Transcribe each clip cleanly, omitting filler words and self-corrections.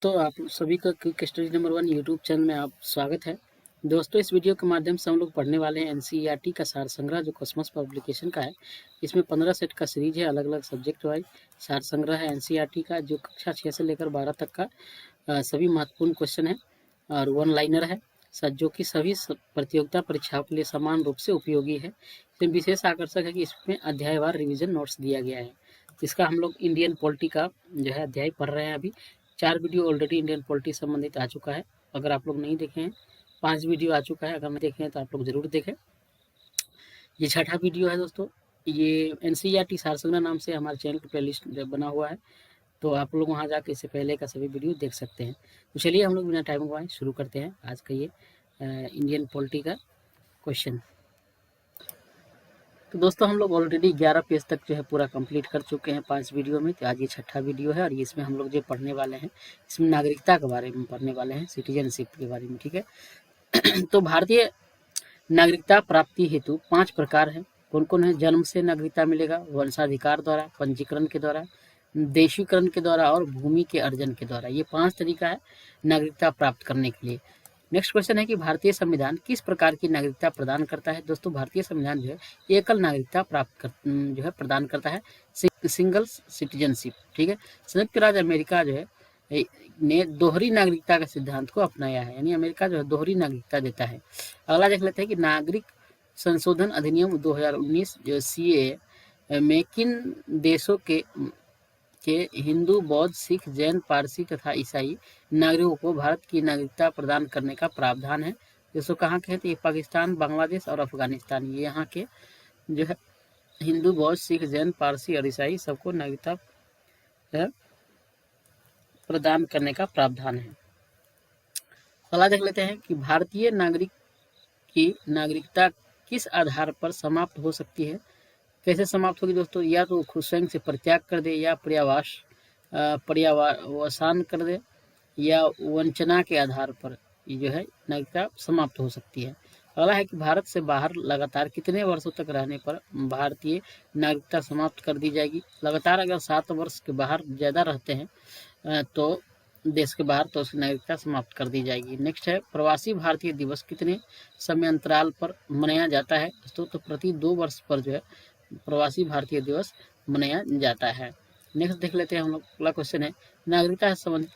तो आप सभी का quick study number 1 YouTube channel में आप स्वागत है। दोस्तों, इस वीडियो के माध्यम से हम लोग पढ़ने वाले हैं एनसीईआरटी का सार संग्रह जो कॉस्मॉस पब्लिकेशन का है। इसमें 15 सेट का सीरीज है, अलग अलग सब्जेक्ट वाइज सार संग्रह है एनसीईआरटी का, जो कक्षा 6 से लेकर 12 तक का सभी महत्वपूर्ण क्वेश्चन है और वन लाइनर है जो कि सभी प्रतियोगिता परीक्षाओं के लिए समान रूप से उपयोगी है। इसमें विशेष आकर्षक है कि इसमें अध्यायवार रिविजन नोट्स दिया गया है। इसका हम लोग इंडियन पॉलिटी का जो है अध्याय पढ़ रहे हैं। अभी 4 वीडियो ऑलरेडी इंडियन पॉलिटी संबंधित आ चुका है। अगर आप लोग नहीं देखे हैं, 5 वीडियो आ चुका है। अगर नहीं देखे हैं तो आप लोग जरूर देखें। ये छठा वीडियो है दोस्तों। ये एनसीईआरटी सार संग्रह नाम से हमारे चैनल की प्लेलिस्ट बना हुआ है, तो आप लोग वहाँ जाके इससे पहले का सभी वीडियो देख सकते हैं। तो चलिए हम लोग बिना टाइम गवाए शुरू करते हैं आज का ये इंडियन पॉलिटी का क्वेश्चन। तो दोस्तों, हम लोग ऑलरेडी 11 पेज तक जो है पूरा कंप्लीट कर चुके हैं 5 वीडियो में। तो आज ये छठा वीडियो है और इसमें हम लोग जो पढ़ने वाले हैं, इसमें नागरिकता के बारे में पढ़ने वाले हैं, सिटीजनशिप के बारे में। ठीक है। तो भारतीय नागरिकता प्राप्ति हेतु 5 प्रकार हैं। कौन कौन है? जन्म से नागरिकता मिलेगा, वंशाधिकार द्वारा, पंजीकरण के द्वारा, देशीकरण के द्वारा और भूमि के अर्जन के द्वारा। ये 5 तरीका है नागरिकता प्राप्त करने के लिए। नेक्स्ट क्वेश्चन है कि भारतीय संविधान किस प्रकार की नागरिकता प्रदान करता है? दोस्तों, भारतीय संविधान जो है एकल नागरिकता जो है प्रदान करता है, सिंगल सिटीजनशिप। ठीक है। संयुक्त राज्य अमेरिका जो है ने दोहरी नागरिकता के सिद्धांत को अपनाया है, यानी अमेरिका जो है दोहरी नागरिकता देता है। अगला देख लेते हैं कि नागरिक संशोधन अधिनियम 2019 जो सीए में किन देशों के हिंदू, बौद्ध, सिख, जैन, पारसी तथा ईसाई नागरिकों को भारत की नागरिकता प्रदान करने का प्रावधान है। दोस्तों, कहाँ के हैं? तो ये पाकिस्तान, बांग्लादेश और अफगानिस्तान, ये यहाँ के जो है हिंदू, बौद्ध, सिख, जैन, पारसी और ईसाई सबको नागरिकता प्रदान करने का प्रावधान है। अगला देख लेते हैं कि भारतीय नागरिक की नागरिकता किस आधार पर समाप्त हो सकती है? कैसे समाप्त होगी दोस्तों? या तो खुद स्वयं से परित्याग कर दे, या पर्यावसान कर दे, या वंचना के आधार पर ये जो है नागरिकता समाप्त हो सकती है। अगला है कि भारत से बाहर लगातार कितने वर्षों तक रहने पर भारतीय नागरिकता समाप्त कर दी जाएगी? लगातार अगर 7 वर्ष के बाहर ज़्यादा रहते हैं तो देश के बाहर, तो उसकी नागरिकता समाप्त कर दी जाएगी। नेक्स्ट है प्रवासी भारतीय दिवस कितने समय अंतराल पर मनाया जाता है? दोस्तों, तो प्रति 2 वर्ष पर जो है प्रवासी भारतीय दिवस मनाया जाता है। नेक्स्ट देख लेते हैं हम लोग। अगला क्वेश्चन है नागरिकता से संबंधित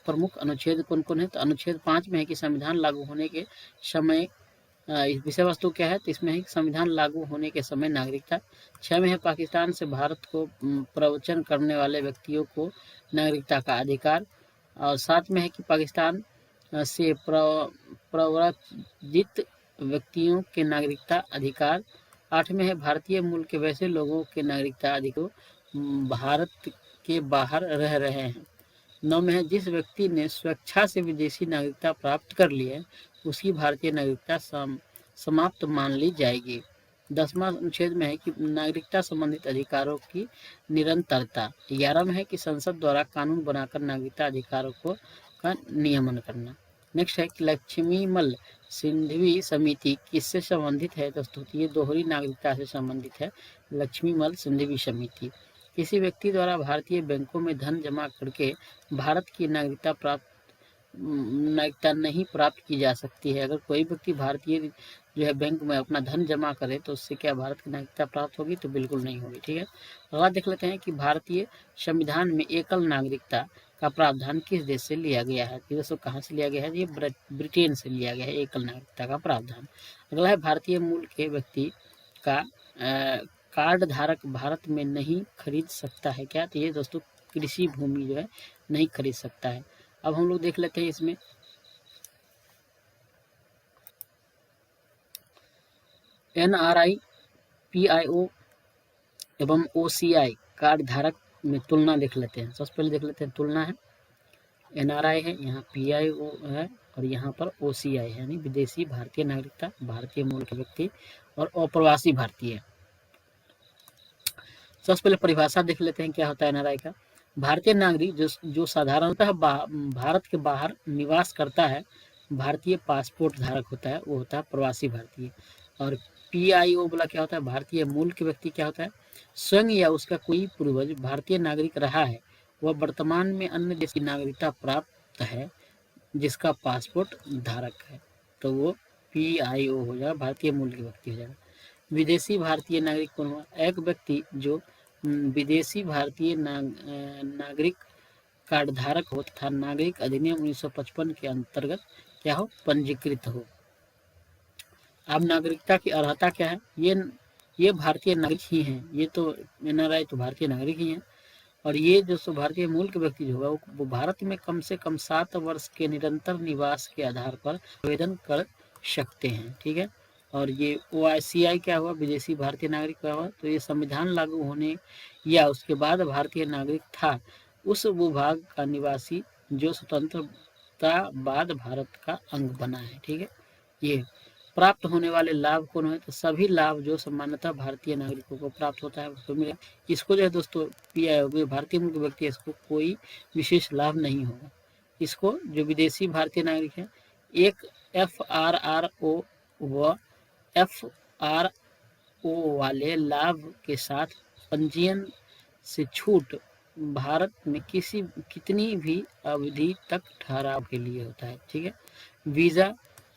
प्रमुख अनुच्छेद कौन कौन है? तो अनुच्छेद 5 में है कि संविधान लागू होने के समय विषय वस्तु क्या है? तो इसमें है कि संविधान लागू होने के समय नागरिकता। 6 में है पाकिस्तान से भारत को प्रवचन करने वाले व्यक्तियों को नागरिकता का अधिकार। और 7 में है कि पाकिस्तान से प्रव्रजित व्यक्तियों के नागरिकता अधिकार। 8 में है भारतीय मूल के वैसे लोगों के नागरिकता अधिकार भारत के बाहर रह रहे हैं। 9 में है जिस व्यक्ति ने स्वेच्छा से विदेशी नागरिकता प्राप्त कर ली है उसकी भारतीय नागरिकता समाप्त मान ली जाएगी। 10वां अनुच्छेद में है कि नागरिकता संबंधित अधिकारों की निरंतरता। 11 में है कि संसद द्वारा कानून बनाकर नागरिकता अधिकारों का नियमन करना। नेक्स्ट है कि लक्ष्मीमल सिंघवी समिति किससे संबंधित है? दोस्तों, ये दोहरी नागरिकता से संबंधित है, लक्ष्मीमल सिंघवी समिति। किसी व्यक्ति द्वारा भारतीय बैंकों में धन जमा करके भारत की नागरिकता नहीं प्राप्त की जा सकती है। अगर कोई व्यक्ति भारतीय जो है बैंक में अपना धन जमा करे तो उससे क्या भारत की नागरिकता प्राप्त होगी? तो बिल्कुल नहीं होगी। ठीक है। अगला देख लेते हैं कि भारतीय संविधान में एकल नागरिकता का प्रावधान किस देश से लिया गया है? दोस्तों, कहाँ से लिया गया है? ये ब्रिटेन से लिया गया है एकल नागरिकता का प्रावधान। अगला है भारतीय मूल के व्यक्ति का कार्ड धारक भारत में नहीं खरीद सकता है क्या? तो ये दोस्तों कृषि भूमि जो है नहीं खरीद सकता है। अब हम लोग देख लेते हैं इसमें NRI, PIO एवं OCI कार्ड धारक में तुलना देख लेते हैं। सबसे पहले देख लेते हैं तुलना है। NRI है, यहाँ PIO है और यहाँ पर OCI है, यानी विदेशी भारतीय नागरिकता, भारतीय मूल के व्यक्ति और अप्रवासी भारतीय। सबसे पहले परिभाषा देख लेते हैं क्या होता है NRI का। भारतीय नागरिक जो साधारणतः भारत के बाहर निवास करता है, भारतीय पासपोर्ट धारक होता है, वो होता है प्रवासी भारतीय। और PIO बोला क्या होता है? भारतीय मूल के व्यक्ति क्या होता है? स्वयं या उसका कोई पूर्वज भारतीय नागरिक रहा है, वह वर्तमान में अन्य देश की नागरिकता प्राप्त है जिसका पासपोर्ट धारक है, तो वो PIO हो जाएगा, भारतीय मूल के व्यक्ति हो जाएगा। विदेशी भारतीय नागरिक कौन हुआ? एक व्यक्ति जो विदेशी भारतीय नागरिक कार्ड धारक हो तथा नागरिक अधिनियम 1955 के अंतर्गत क्या हो? पंजीकृत हो। अब नागरिकता की अर्हता क्या है? ये भारतीय नागरिक ही हैं, ये तो NRI तो भारतीय नागरिक ही हैं, और ये जो भारतीय मूल के व्यक्ति जो होगा वो भारत में कम से कम 7 वर्ष के निरंतर निवास के आधार पर आवेदन कर सकते हैं। ठीक है, और ये OICI क्या हुआ? विदेशी भारतीय नागरिक क्या हुआ? तो ये संविधान लागू होने या उसके बाद भारतीय नागरिक था उस भूभाग का निवासी जो स्वतंत्रता बाद भारत का अंग बना है। ठीक है, ये प्राप्त होने वाले लाभ कौन है? तो सभी लाभ जो सामान्यतः भारतीय नागरिकों को प्राप्त होता है उसको मिलेगा। इसको जो है दोस्तों PIO भारतीय मूल के व्यक्ति, इसको कोई विशेष लाभ नहीं होगा। इसको जो विदेशी भारतीय नागरिक है, एक FRRO व FRO वाले लाभ के साथ पंजीयन से छूट भारत में कितनी भी अवधि तक ठहराव के लिए होता है। ठीक है,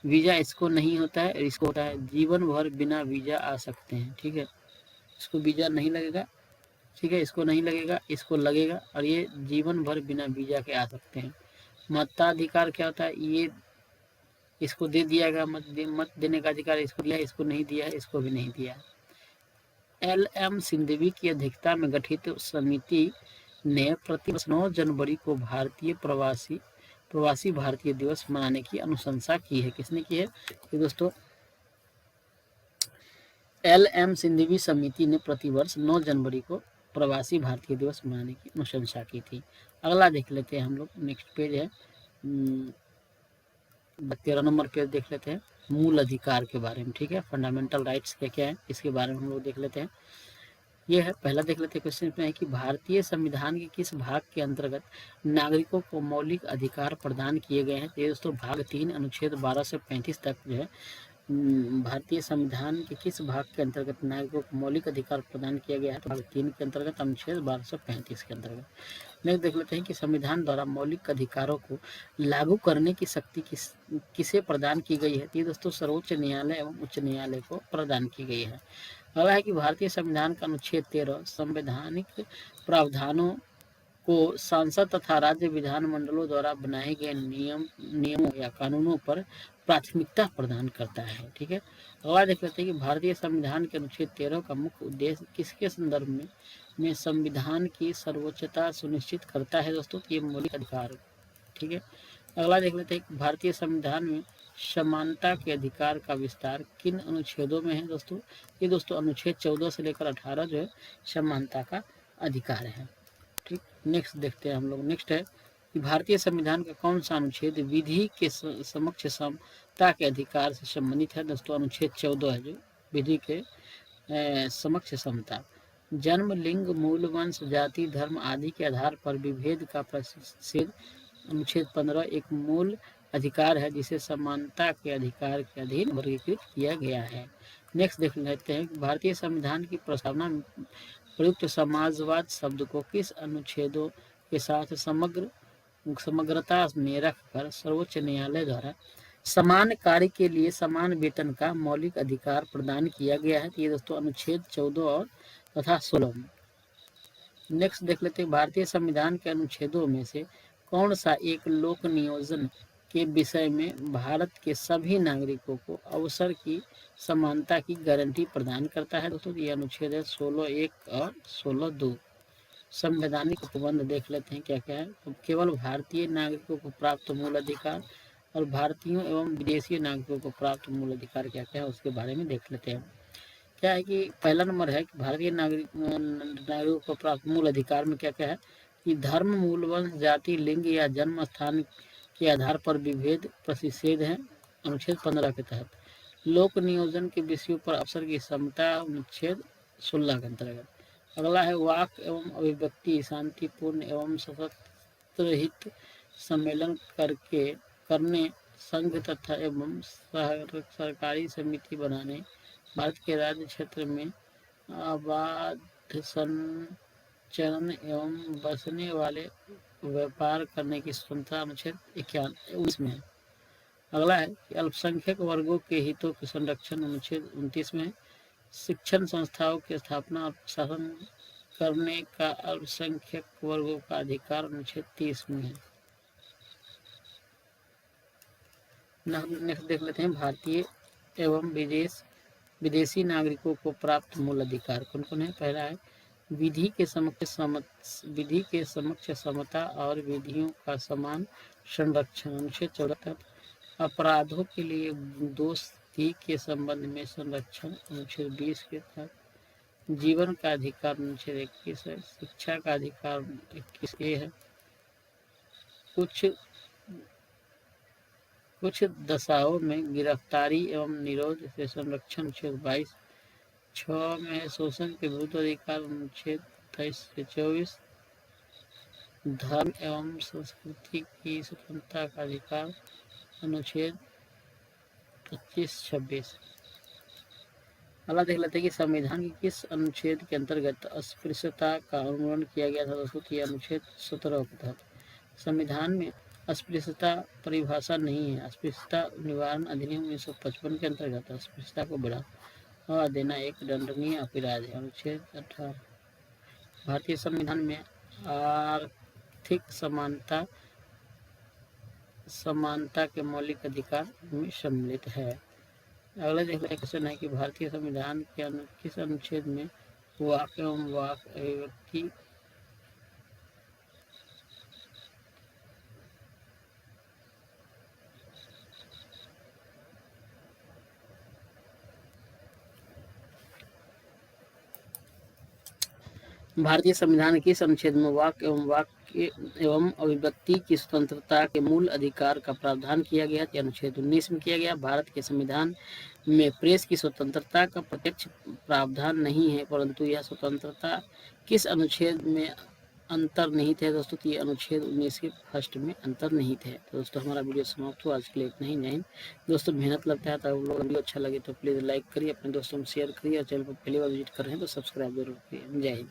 वीजा इसको नहीं होता है, इसको होता है जीवन भर बिना वीजा आ सकते हैं। ठीक है, इसको वीजा नहीं लगेगा। ठीक है, इसको नहीं लगेगा, इसको लगेगा, और ये जीवन भर बिना वीजा के आ सकते हैं। मताधिकार क्या होता है? ये इसको दे दिया गया, मत देने का अधिकार इसको दिया, इसको नहीं दिया है, इसको भी नहीं दिया है। LM सिंघवी की अध्यक्षता में गठित समिति ने प्रतिवर्ष 9 जनवरी को भारतीय प्रवासी भारतीय दिवस मनाने की अनुशंसा की है। किसने की है? तो दोस्तों LM सिंघवी समिति ने प्रतिवर्ष 9 जनवरी को प्रवासी भारतीय दिवस मनाने की अनुशंसा की थी। अगला देख लेते हैं हम लोग, नेक्स्ट पेज है 13 नंबर पेज देख लेते हैं, मूल अधिकार के बारे में। ठीक है, फंडामेंटल राइट्स क्या क्या है इसके बारे में हम लोग देख लेते हैं। ये है, पहला देख लेते हैं क्वेश्चन में है कि भारतीय संविधान के किस भाग के अंतर्गत नागरिकों को मौलिक अधिकार प्रदान किए गए हैं? तो दोस्तों भाग 3 अनुच्छेद 12 से 35 तक जो है भारतीय संविधान के किस भाग के अंतर्गत नागरिकों को मौलिक अधिकार प्रदान किया गया है? तो भाग 3 के अंतर्गत अनुच्छेद 1235 के अंतर्गत। नेक्स्ट देख लेते हैं कि संविधान द्वारा मौलिक अधिकारों को लागू करने की शक्ति किसे प्रदान की गई है? तो दोस्तों सर्वोच्च न्यायालय एवं उच्च न्यायालय को प्रदान की गई है। अगला है कि भारतीय संविधान का अनुच्छेद 13 संवैधानिक प्रावधानों को सांसद तथा राज्य विधानमंडलों द्वारा बनाए गए नियमों या कानूनों पर प्राथमिकता प्रदान करता है। ठीक है, अगला देख लेते हैं कि भारतीय संविधान के अनुच्छेद 13 का मुख्य उद्देश्य किसके संदर्भ में संविधान की सर्वोच्चता सुनिश्चित करता है? दोस्तों ये मौलिक अधिकार। ठीक है, अगला देख लेते हैं कि भारतीय संविधान में समानता के अधिकार का विस्तार किन अनुच्छेदों में है? दोस्तों ये दोस्तों अनुच्छेद 14 से लेकर 18 जो है समानता का अधिकार है। ठीक, नेक्स्ट देखते हैं हम लोग, नेक्स्ट है कि भारतीय संविधान का कौन सा अनुच्छेद विधि के समक्ष समता के अधिकार से संबंधित है? दोस्तों अनुच्छेद 14 है जो विधि के समक्ष समता। जन्म, लिंग, मूल वंश, जाति, धर्म आदि के आधार पर विभेद का प्रतिषेध अनुच्छेद 15 एक मूल अधिकार है जिसे समानता के अधिकार के अधीन वर्गीकृत किया गया है। नेक्स्ट देख लेते हैं भारतीय संविधान की प्रस्तावना में प्रयुक्त समाजवाद शब्द को किस अनुच्छेदों के साथ समग्रता में रखकर सर्वोच्च न्यायालय द्वारा समान कार्य के लिए समान वेतन का मौलिक अधिकार प्रदान किया गया है? ये दोस्तों अनुच्छेद 14 और तथा 16 में। नेक्स्ट देख लेते हैं भारतीय संविधान के अनुच्छेदों में से कौन सा एक लोक नियोजन के विषय में भारत के सभी नागरिकों को अवसर की समानता की गारंटी प्रदान करता है? दोस्तों ये अनुच्छेद है 16(1) और 16(2). संवैधानिक उपबंध देख लेते हैं क्या क्या है। तो केवल भारतीय नागरिकों को प्राप्त मूल अधिकार और भारतीयों एवं विदेशी नागरिकों को प्राप्त मूल अधिकार क्या क्या है उसके बारे में देख लेते हैं। क्या है कि पहला नंबर है कि भारतीय नागरिकों को प्राप्त मूल अधिकार में क्या क्या है कि धर्म, मूल वंश, जाति, लिंग या जन्म स्थान के आधार पर विभेद प्रतिषेध है अनुच्छेद 15 के तहत। लोक नियोजन के विषयों पर अवसर की समता अनुच्छेद 16 के अंतर्गत। अगला है वाक एवं अभिव्यक्ति शांतिपूर्ण एवं सशस्त्रहित सम्मेलन करने संघ तथा एवं सरकारी समिति बनाने भारत के राज्य क्षेत्र में आबाद संचरण एवं बसने वाले व्यापार करने की स्वतंत्रता अनुच्छेद 19 में है। अगला है कि अल्पसंख्यक वर्गों के हितों के संरक्षण अनुच्छेद 29 में है। शिक्षण संस्थाओं की स्थापना और प्रशासन करने का अल्पसंख्यक वर्गों का अधिकार अनुच्छेद 30 में है। नेक्स्ट देख लेते हैं भारतीय एवं विदेशी नागरिकों को प्राप्त मूल अधिकार कौन कौन है। पहला है विधि के समक्ष समता और विधियों का समान संरक्षण अनुच्छेद 74। अपराधों के लिए दोषी के संबंध में संरक्षण अनुच्छेद 20 के तहत। जीवन का अधिकार अनुच्छेद 21 है। शिक्षा का अधिकार 21A है। कुछ दशाओं में गिरफ्तारी एवं निरोध से संरक्षण अनुच्छेद 22। 6 में शोषण के विरुद्ध अधिकार अनुच्छेद 23 से 24। धर्म एवं संस्कृति की स्वतंत्रता का अधिकार अनुच्छेद 25-26। अगला देख लेते हैं कि संविधान के किस अनुच्छेद के अंतर्गत अस्पृश्यता का उन्मूलन किया गया था। दोस्तों ये अनुच्छेद 17 के तहत। संविधान में अस्पृश्यता परिभाषा नहीं है। अस्पृश्यता निवारण अधिनियम 1955 के अंतर्गत अस्पृश्यता को बढ़ावा देना एक दंडनीय अपराध है। अनुच्छेद 18। भारतीय संविधान में आर्थिक समानता के मौलिक अधिकार में सम्मिलित है। अगला देखने का क्वेश्चन है कि भारतीय संविधान के किस अनुच्छेद में वाक एवं वाक अभिव्यक्ति भारतीय संविधान के किस अनुच्छेद में वाक एवं अभिव्यक्ति की स्वतंत्रता के मूल अधिकार का प्रावधान किया गया। अनुच्छेद 19 में किया गया। भारत के संविधान में प्रेस की स्वतंत्रता का प्रत्यक्ष प्रावधान नहीं है, परंतु यह स्वतंत्रता किस अनुच्छेद में अंतर्निहित है। दोस्तों ये अनुच्छेद 19 के फर्स्ट में अंतर्निहित है। तो दोस्तों हमारा वीडियो समाप्त हुआ। आज के लिए इतना ही। जय हिंद। दोस्तों मेहनत लगता है तो आप लोग वीडियो अच्छा लगे तो प्लीज़ लाइक करिए, अपने दोस्तों में शेयर करिए और चैनल पर पहली बार विजिट कर रहे हैं तो सब्सक्राइब जरूर करिए। जय हिंद।